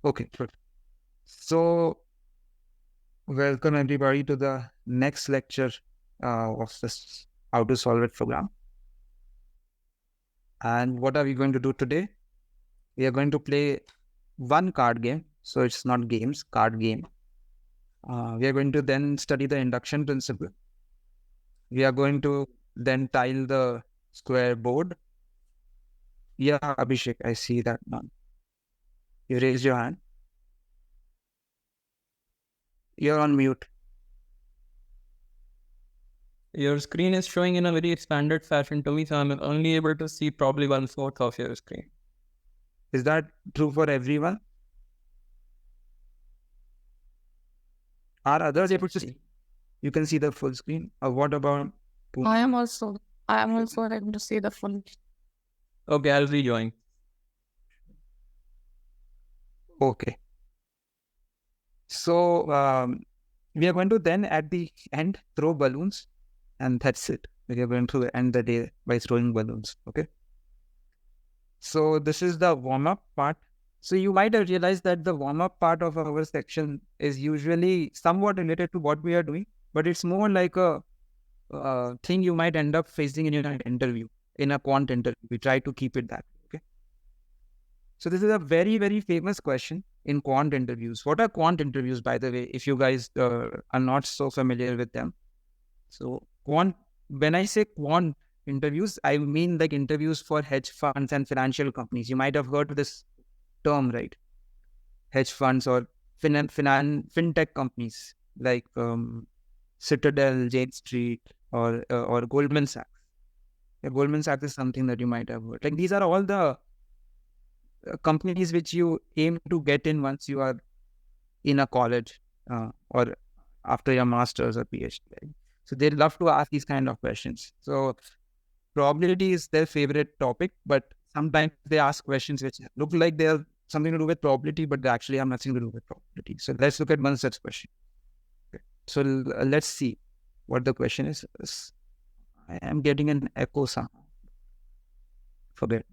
Okay, good. So, welcome everybody to the next lecture of this How to Solve It program. And what are we going to do today? We are going to play one card game. So, it's not games, card game. We are going to then study the induction principle. We are going to then tile the square board. Yeah, Abhishek, I see that now. You raised your hand. You're on mute. Your screen is showing in a very expanded fashion to me, so I'm only able to see probably 1/4 of your screen. Is that true for everyone? Are others able to see? You can see the full screen. Or what about Poonam? I am also able to see the full. Okay, I'll rejoin. Okay. So we are going to then at the end throw balloons, and that's it. We are going to end the day by throwing balloons. Okay. So this is the warm-up part. So you might have realized that the warm-up part of our section is usually somewhat related to what we are doing, but it's more like a thing you might end up facing in your interview, in a quant interview. We try to keep it that way. Okay. So this is a very, very famous question in quant interviews. What are quant interviews, by the way, if you guys are not so familiar with them? So when I say quant interviews, I mean like interviews for hedge funds and financial companies. You might have heard this term, right? Hedge funds or fintech companies like Citadel, Jane Street, or Goldman Sachs. Yeah, Goldman Sachs is something that you might have heard. Like these are all the companies which you aim to get in once you are in a college or after your master's or PhD. Right? So they love to ask these kind of questions. So probability is their favorite topic, but sometimes they ask questions which look like they have something to do with probability, but they actually have nothing to do with probability. So let's look at one such question. Okay. So let's see what the question is. I am getting an echo sound. Forget.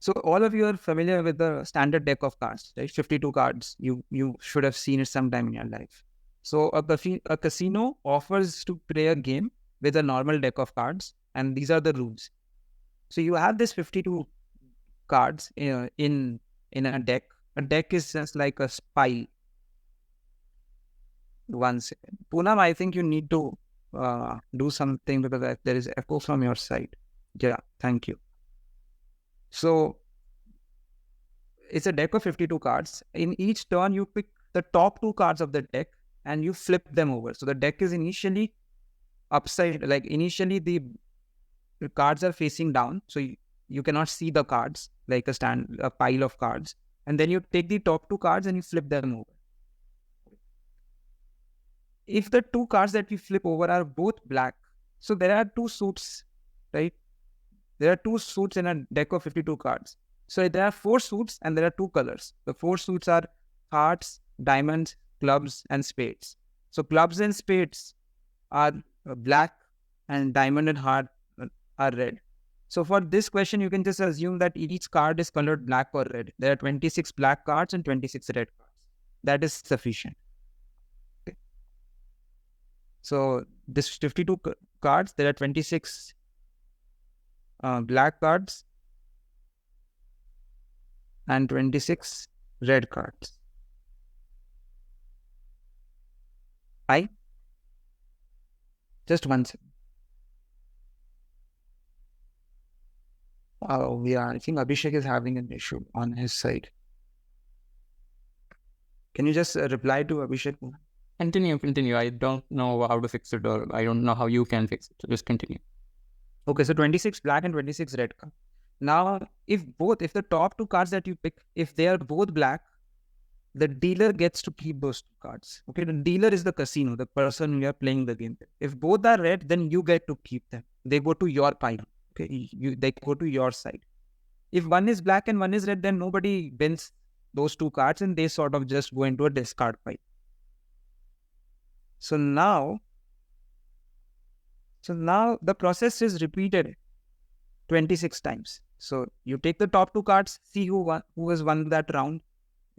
So all of you are familiar with the standard deck of cards, right? 52 cards. You should have seen it sometime in your life. So a casino offers to play a game with a normal deck of cards, and these are the rules. So you have this 52 cards in a deck. A deck is just like a spy. One second. Poonam, I think you need to do something because there is echo from your side. Yeah, thank you. So it's a deck of 52 cards. In each turn, you pick the top 2 cards of the deck and you flip them over. So the deck is initially upside, like initially the cards are facing down. So you cannot see the cards like a pile of cards. And then you take the top 2 cards and you flip them over. If the 2 cards that we flip over are both black, so there are 2 suits, right? There are 2 suits in a deck of 52 cards. So there are 4 suits and there are 2 colors. The 4 suits are hearts, diamonds, clubs, and spades. So clubs and spades are black and diamond and heart are red. So for this question, you can just assume that each card is colored black or red. There are 26 black cards and 26 red cards. That is sufficient. Okay. So this 52 cards, there are 26 black cards and 26 red cards. Fine. Just one second. Oh, yeah. I think Abhishek is having an issue on his side. Can you just reply to Abhishek? Continue. I don't know how to fix it, or I don't know how you can fix it. So just continue. Okay, so 26 black and 26 red card. Now, if the top 2 cards that you pick, if they are both black, the dealer gets to keep those 2 cards. Okay, the dealer is the casino, the person you are playing the game with. If both are red, then you get to keep them. They go to your pile. Okay, they go to your side. If one is black and one is red, then nobody wins those 2 cards and they sort of just go into a discard pile. So now the process is repeated 26 times. So you take the top 2 cards, see who has won that round.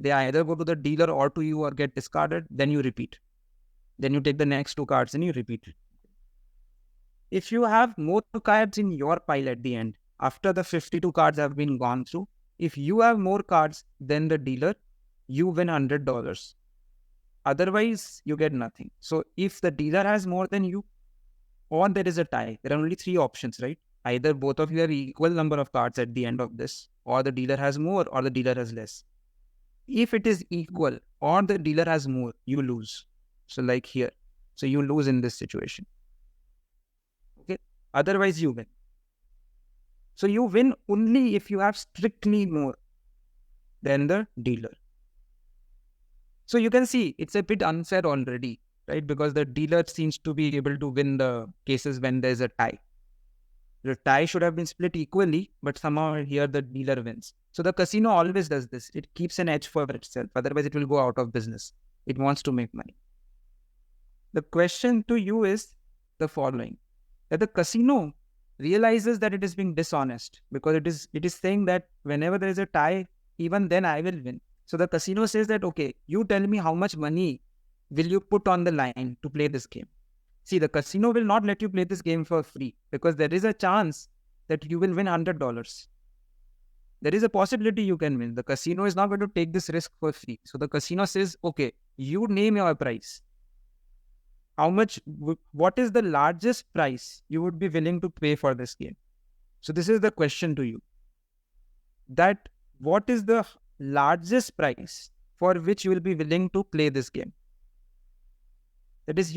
They either go to the dealer or to you or get discarded. Then you repeat. Then you take the next 2 cards and you repeat it. If you have more cards in your pile at the end, after the 52 cards have been gone through, if you have more cards than the dealer, you win $100. Otherwise, you get nothing. So if the dealer has more than you, or there is a tie, there are only 3 options, right? Either both of you have equal number of cards at the end of this, or the dealer has more, or the dealer has less. If it is equal, or the dealer has more, you lose. So like here. So you lose in this situation. Okay. Otherwise, you win. So you win only if you have strictly more than the dealer. So you can see it's a bit unfair already, right? Because the dealer seems to be able to win the cases when there's a tie. The tie should have been split equally, but somehow here the dealer wins. So the casino always does this. It keeps an edge for itself. Otherwise, it will go out of business. It wants to make money. The question to you is the following. That the casino realizes that it is being dishonest because it is saying that whenever there is a tie, even then I will win. So the casino says that, okay, you tell me how much money will you put on the line to play this game. See, the casino will not let you play this game for free because there is a chance that you will win $100. There is a possibility you can win. The casino is not going to take this risk for free. So the casino says, okay, you name your price. How much, what is the largest price you would be willing to pay for this game? So this is the question to you. That what is the largest price for which you will be willing to play this game? That is,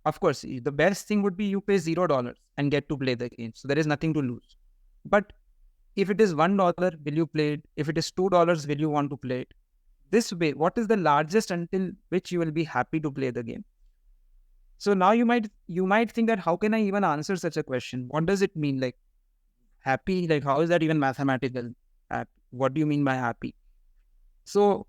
of course, the best thing would be you pay $0 and get to play the game. So there is nothing to lose. But if it is $1, will you play it? If it is $2, will you want to play it? This way, what is the largest until which you will be happy to play the game? So now you might think that how can I even answer such a question? What does it mean? Like happy, like how is that even mathematical? What do you mean by happy? So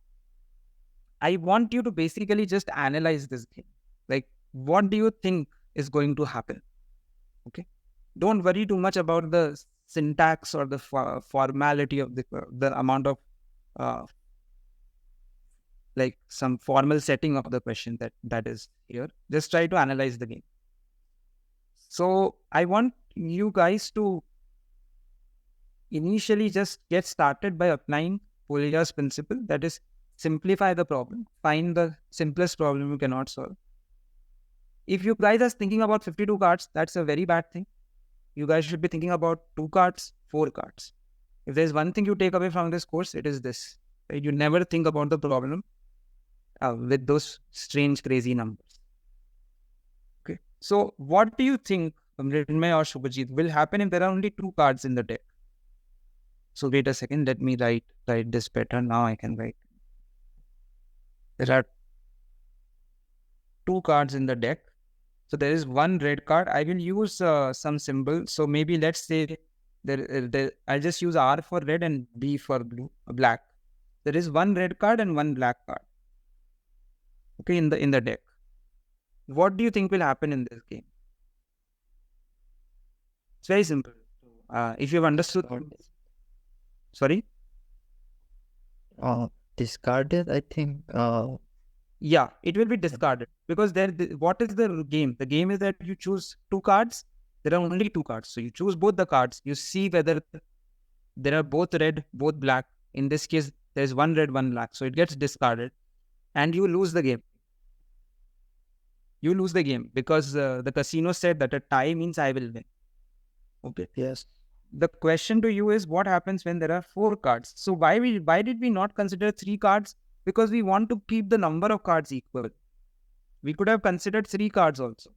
I want you to basically just analyze this game. Like, what do you think is going to happen? Okay. Don't worry too much about the syntax or the formality of the amount of like some formal setting of the question that is here. Just try to analyze the game. So I want you guys to initially just get started by applying Polya's principle. That is, simplify the problem. Find the simplest problem you cannot solve. If you guys are thinking about 52 cards, that's a very bad thing. You guys should be thinking about 2 cards, 4 cards. If there's one thing you take away from this course, it is this. Right? You never think about the problem with those strange, crazy numbers. Okay. So what do you think, Mrunmayee or Shubhajit, will happen if there are only 2 cards in the deck? So wait a second. Let me write this better. Now I can write. There are 2 cards in the deck. So there is 1 red card. I will use some symbol. So maybe let's say I'll just use R for red and B for black. There is 1 red card and 1 black card. Okay, in the deck. What do you think will happen in this game? It's very simple. If you've understood. Sorry? Discarded, I think. Yeah, it will be discarded because what is the game? The game is that you choose 2 cards. There are only 2 cards. So you choose both the cards. You see whether there are both red, both black. In this case, there's 1 red, 1 black. So it gets discarded and you lose the game. You lose the game because the casino said that a tie means I will win. Okay. Yes. The question to you is what happens when there are 4 cards? So why did we not consider 3 cards? Because we want to keep the number of cards equal. We could have considered 3 cards also.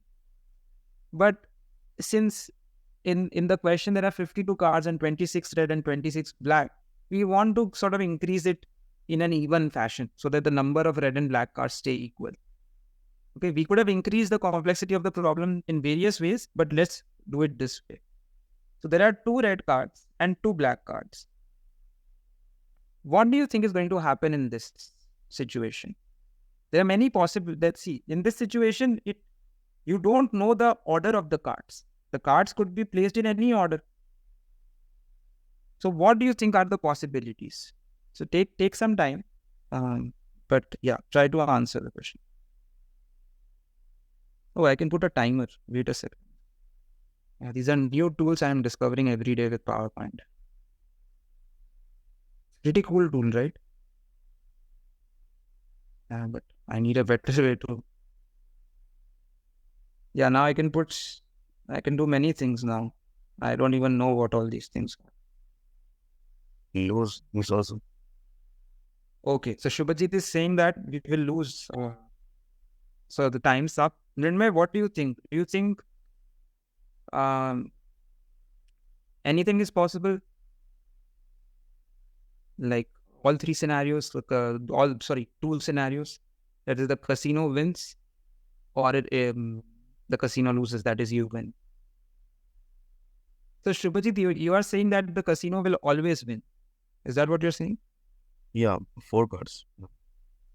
But since in the question there are 52 cards and 26 red and 26 black, we want to sort of increase it in an even fashion so that the number of red and black cards stay equal. Okay, we could have increased the complexity of the problem in various ways, but let's do it this way. So there are 2 red cards and 2 black cards. What do you think is going to happen in this situation? There are many possible. Let's see. In this situation, you don't know the order of the cards. The cards could be placed in any order. So what do you think are the possibilities? So take some time. But yeah, try to answer the question. Oh, I can put a timer. Wait a second. Yeah, these are new tools I am discovering every day with PowerPoint. Pretty cool tool, right? But I need a better way to. Yeah, now I can do many things now. I don't even know what all these things are. Lose is also. Okay, so Shubhajit is saying that we will lose. So the time's up. Nirmay, what do you think? Do you think anything is possible? Like all three scenarios, two scenarios. That is the casino wins or the casino loses, that is you win. So Shubhajit, you are saying that the casino will always win. Is that what you're saying? Yeah, 4 cards.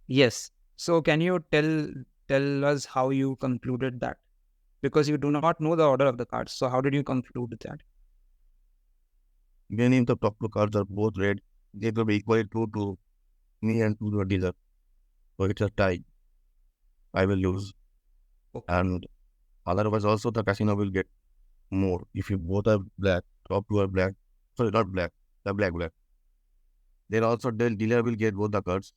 Yes. So can you tell us how you concluded that? Because you do not know the order of the cards. So how did you conclude that? Even if the top 2 cards are both red, they will be equally true to me and to the dealer. So it's a tie. I will lose. Okay. And otherwise also the casino will get more. If you both are black, top 2 are black. Sorry, not black. The black. Then also the dealer will get both the cards.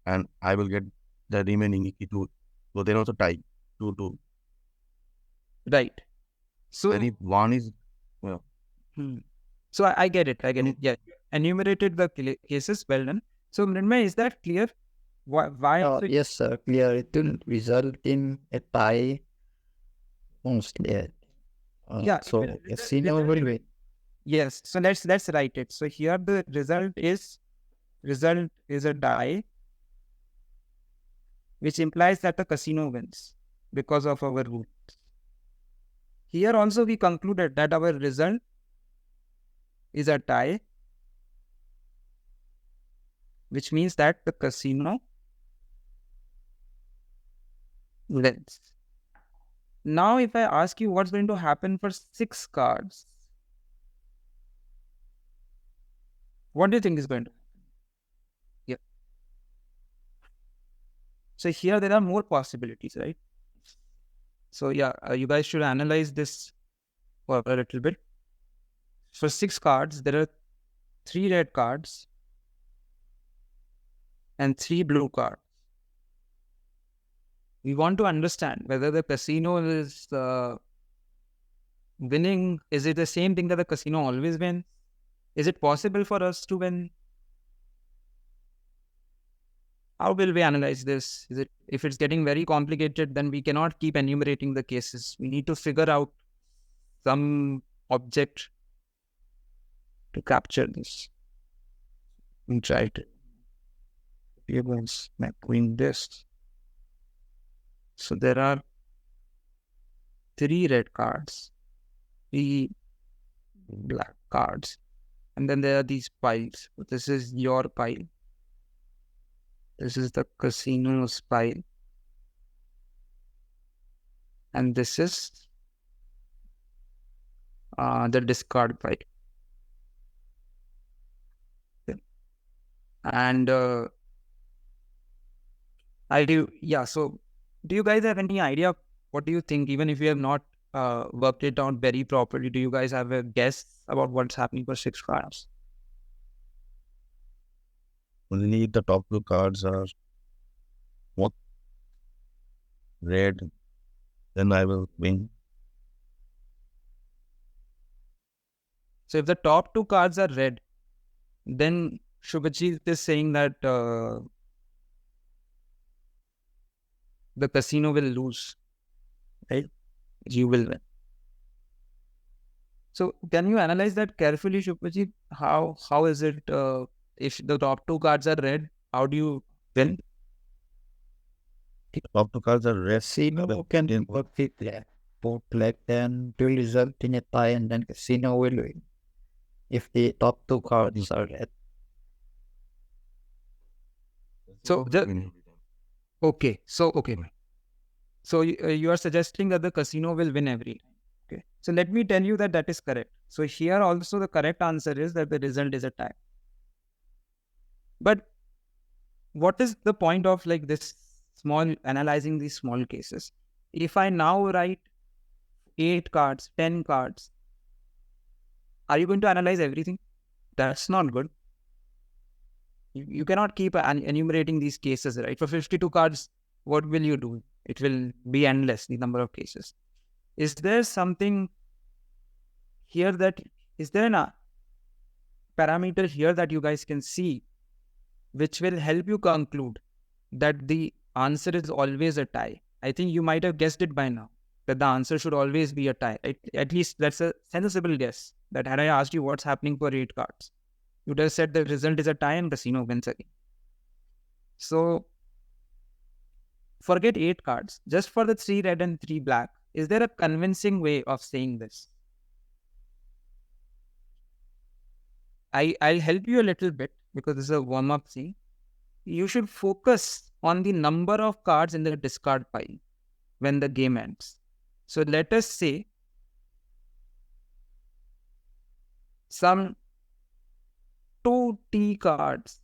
And I will get the remaining 2. So then also tie. 2-2. Right. So And if one is So I get it. Yeah. Enumerated the cases. Well done. So Mrinmay, is that clear? Why? Yes, sir. Clear. It will result in a tie mostly. Yeah, So casino will win. Yes. So let's write it. So here the result is a die, which implies that the casino wins because of our rules. Here also we concluded that our result is a tie, which means that the casino wins. Now, if I ask you what's going to happen for 6 cards, what do you think is going to happen? Yeah. So here there are more possibilities, right? So yeah, you guys should analyze this for a little bit. For 6 cards, there are 3 red cards and 3 blue cards. We want to understand whether the casino is winning. Is it the same thing that the casino always wins? Is it possible for us to win? How will we analyze this? If it's getting very complicated, then we cannot keep enumerating the cases. We need to figure out some object to capture this. We try to. We are doing this. So there are 3 red cards, 3 black cards, and then there are these piles. This is your pile. This is the casino's pile. And this is the discard pile. Okay. And so do you guys have any idea? What do you think? Even if you have not worked it out very properly, do you guys have a guess about what's happening for 6 cards? only the top 2 cards are what? Red. Then I will win. So if the top 2 cards are red, then Shubhajit is saying that the casino will lose, right? You will win. So can you analyze that carefully, Shubhajit? How is it if the top 2 cards are red, how do you win? Top 2 cards are red. Casino can work with black. Both black then will result in a tie and then casino will win. If the top 2 cards are red. So okay. So you are suggesting that the casino will win every time. Okay. So let me tell you that is correct. So here also the correct answer is that the result is a tie. But what is the point of like this small analyzing these small cases? If I now write 8 cards, 10 cards, are you going to analyze everything? That's not good. You cannot keep enumerating these cases, right? For 52 cards, what will you do? It will be endless, the number of cases. Is there something here is there a parameter here that you guys can see which will help you conclude that the answer is always a tie? I think you might have guessed it by now, that the answer should always be a tie. At least that's a sensible guess. That had I asked you what's happening for 8 cards, you would have said the result is a tie and casino wins again. So forget 8 cards. Just for the 3 red and 3 black, is there a convincing way of saying this? I'll help you a little bit because this is a warm-up thing. You should focus on the number of cards in the discard pile when the game ends. So let us say some 2 T cards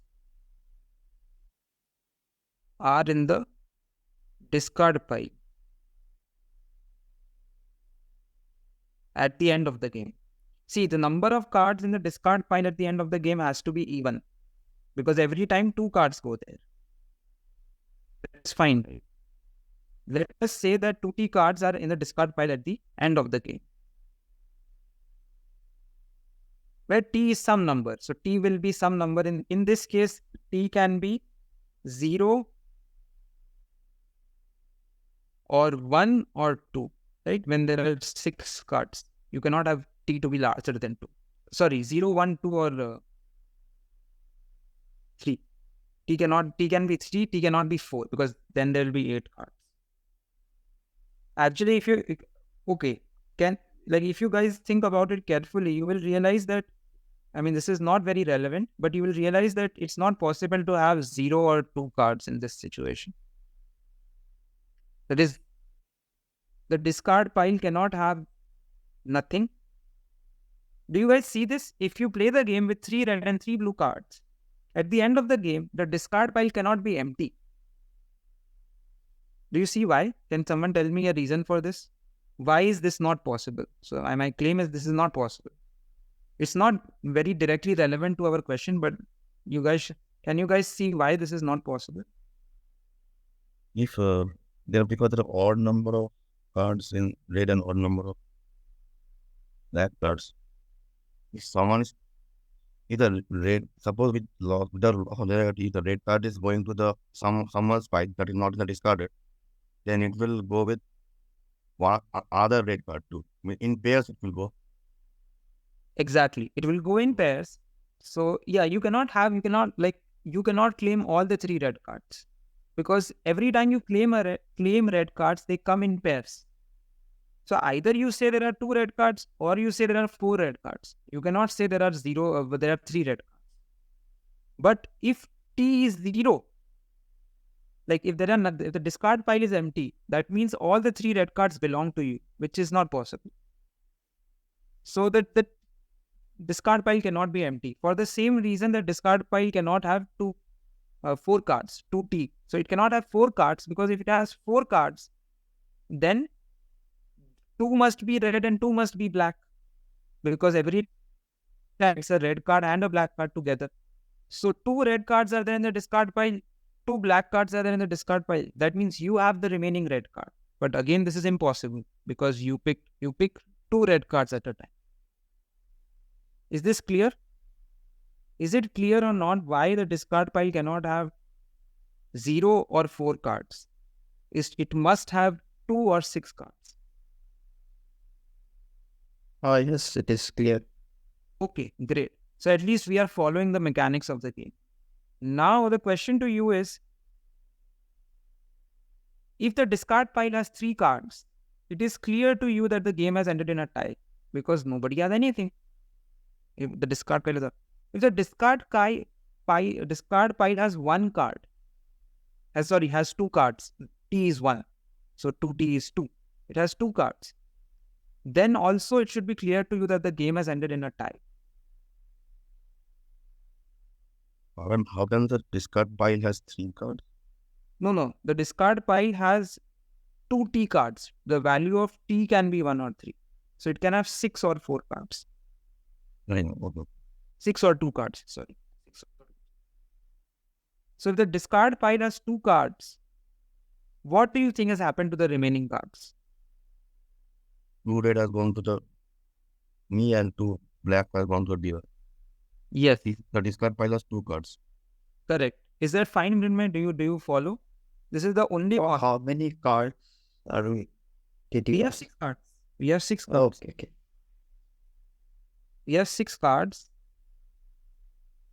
are in the discard pile at the end of the game. See, the number of cards in the discard pile at the end of the game has to be even, because every time 2 cards go there. That's fine. Let us say that 2T cards are in the discard pile at the end of the game, where T is some number. So T will be some number. In this case, T can be 0 or 1 or 2, right? When there are 6 cards, you cannot have T to be larger than 2. Sorry, 0, 1, 2 or 3. T can be 3, T cannot be 4, because then there will be 8 cards. Actually, if you guys think about it carefully, you will realize that, I mean, this is not very relevant, but you will realize that it's not possible to have 0 or 2 cards in this situation. That is, the discard pile cannot have nothing. Do you guys see this? If you play the game with 3 red and 3 blue cards, at the end of the game, the discard pile cannot be empty. Do you see why? Can someone tell me a reason for this? Why is this not possible? So my claim is this is not possible. It's not very directly relevant to our question, but can you guys see why this is not possible? If because there are odd number of cards in red and odd number of black cards, if someone is either red, suppose with the red card is going to the someone's pile that is not in the discarded, then it will go with one other red card too. I mean, in pairs it will go. Exactly. It will go in pairs. So yeah, you cannot claim all the 3 red cards, because every time you claim red cards, they come in pairs. So either you say there are 2 red cards or you say there are 4 red cards. You cannot say there are 3 red cards. But if T is 0, like if the discard pile is empty, that means all the 3 red cards belong to you, which is not possible. So that the discard pile cannot be empty. For the same reason, the discard pile cannot have 4 cards, 2T. So it cannot have 4 cards, because if it has 4 cards, then 2 must be red and 2 must be black, because every time it's a red card and a black card together. So 2 red cards are there in the discard pile, 2 black cards are there in the discard pile. That means you have the remaining red card. But again, this is impossible, because you pick 2 red cards at a time. Is this clear? Is it clear or not why the discard pile cannot have 0 or 4 cards? It must have 2 or 6 cards. Yes, it is clear. Okay, great. So at least we are following the mechanics of the game. Now the question to you is, if the discard pile has 3 cards, it is clear to you that the game has ended in a tie, because nobody has anything. If the discard pile is if the discard pile has 1 card, has 2 cards, T is 1, so 2T is 2. It has 2 cards. Then also it should be clear to you that the game has ended in a tie. And how can the discard pile has 3 cards? No. The discard pile has 2 T cards. The value of T can be 1 or 3. So it can have 6 or 4 cards. Right. Okay. 6 or 2 cards, sorry. 6 or 2. So if the discard pile has 2 cards, what do you think has happened to the remaining cards? 2 red has gone to the me and 2 black has gone to the dealer. Yes, The discard pile has 2 cards. correct. Is that fine, Mrinmay? Do you follow? This is the only So how many cards are we? Did we you have 6 cards. We have 6 Oh, cards. okay. We have 6 cards.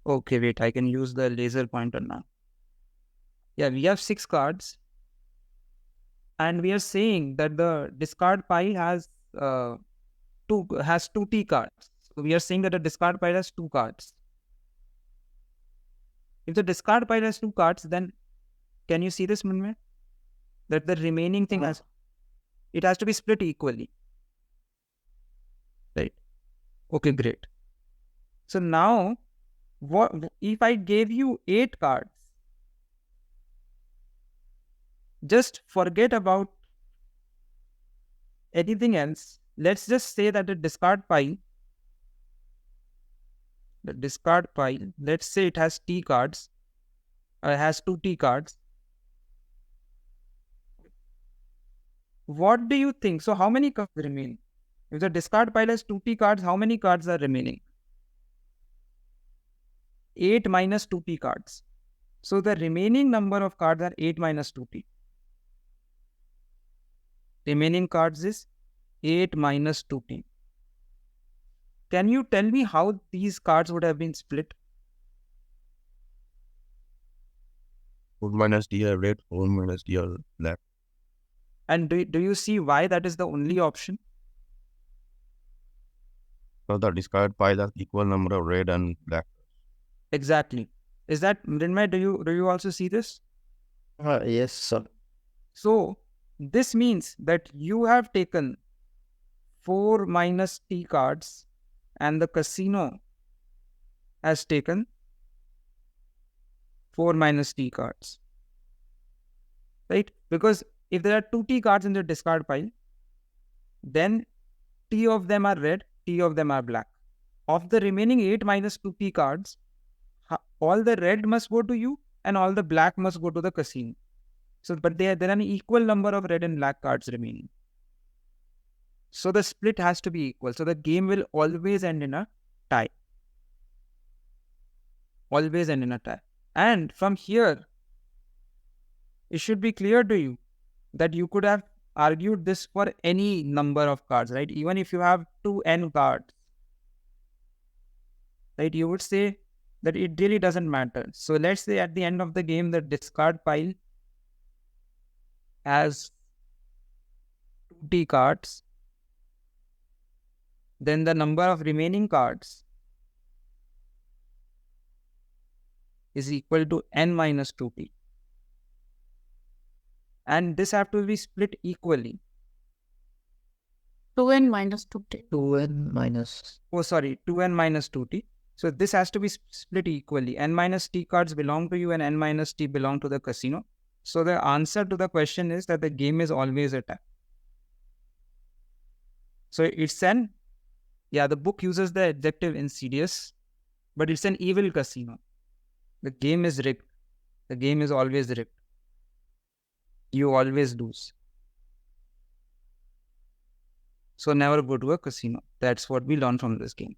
Okay, wait, I can use the laser pointer now. Yeah, we have 6 cards. And we are saying that the discard pile has 2 T cards. So we are saying that the discard pile has 2 cards. If the discard pile has 2 cards, then can you see this, Mrinmay? That the remaining thing has to be split equally. Right. Okay, great. So now, what if I gave you 8 cards? Just forget about anything else. Let's just say that the discard pile, let's say it has T cards, has 2 T cards. What do you think? So how many cards remain? If the discard pile has 2 T cards, how many cards are remaining? 8 minus 2 T cards. So the remaining number of cards are 8 minus 2T. Remaining cards is 8 minus 2T. Can you tell me how these cards would have been split? 4 minus D are red, 4 minus D are black. And do you see why that is the only option? So the discard pile has equal number of red and black. Exactly. Is that, Mrinmay, do you also see this? Yes, sir. So this means that you have taken 4 minus T cards and the casino has taken 4 minus T cards. Right? Because if there are 2 T cards in the discard pile, then T of them are red, T of them are black. Of the remaining 8 minus 2 T cards, all the red must go to you and all the black must go to the casino. So, but there are an equal number of red and black cards remaining. So the split has to be equal. So the game will always end in a tie. Always end in a tie. And from here, it should be clear to you that you could have argued this for any number of cards, right? Even if you have 2n cards, right? You would say that it really doesn't matter. So let's say at the end of the game, the discard pile has 2T cards. Then the number of remaining cards is equal to n minus 2T. And this have to be split equally. 2n minus 2t. 2n minus. Oh, sorry, 2n minus 2T. So this has to be split equally. N minus T cards belong to you and n minus T belong to the casino. So the answer to the question is that the game is always a tie. So it's the book uses the adjective insidious, but it's an evil casino. The game is rigged. The game is always rigged. You always lose. So never go to a casino. That's what we learn from this game.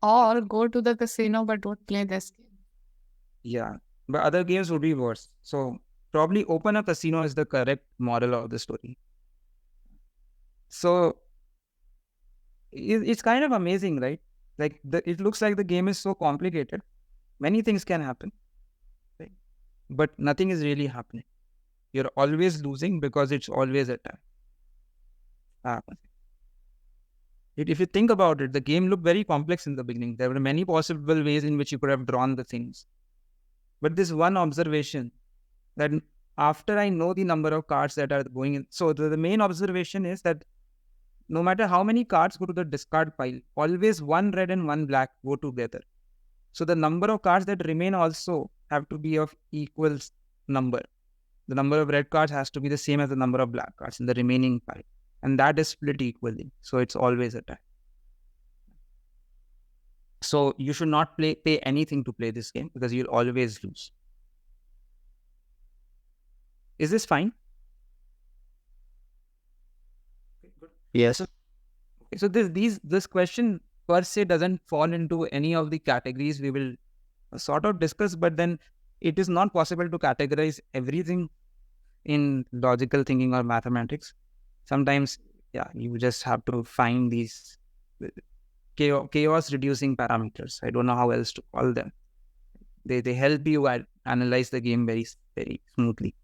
Or go to the casino but don't play this game. Yeah, but other games would be worse. So probably open a casino is the correct moral of the story. So it's kind of amazing, right? Like it looks like the game is so complicated. Many things can happen, right? But nothing is really happening. You're always losing because it's always a tie. If you think about it, the game looked very complex in the beginning. There were many possible ways in which you could have drawn the things. But this one observation that after I know the number of cards that are going in, so the main observation is that no matter how many cards go to the discard pile, always one red and one black go together. So the number of cards that remain also have to be of equal number. The number of red cards has to be the same as the number of black cards in the remaining pile. And that is split equally. So it's always a tie. So you should not pay anything to play this game because you'll always lose. Is this fine? Yes. Okay, so this question per se doesn't fall into any of the categories we will sort of discuss, but then it is not possible to categorize everything in logical thinking or mathematics. Sometimes, yeah, you just have to find these chaos reducing parameters. I don't know how else to call them. They help you analyze the game very, very smoothly.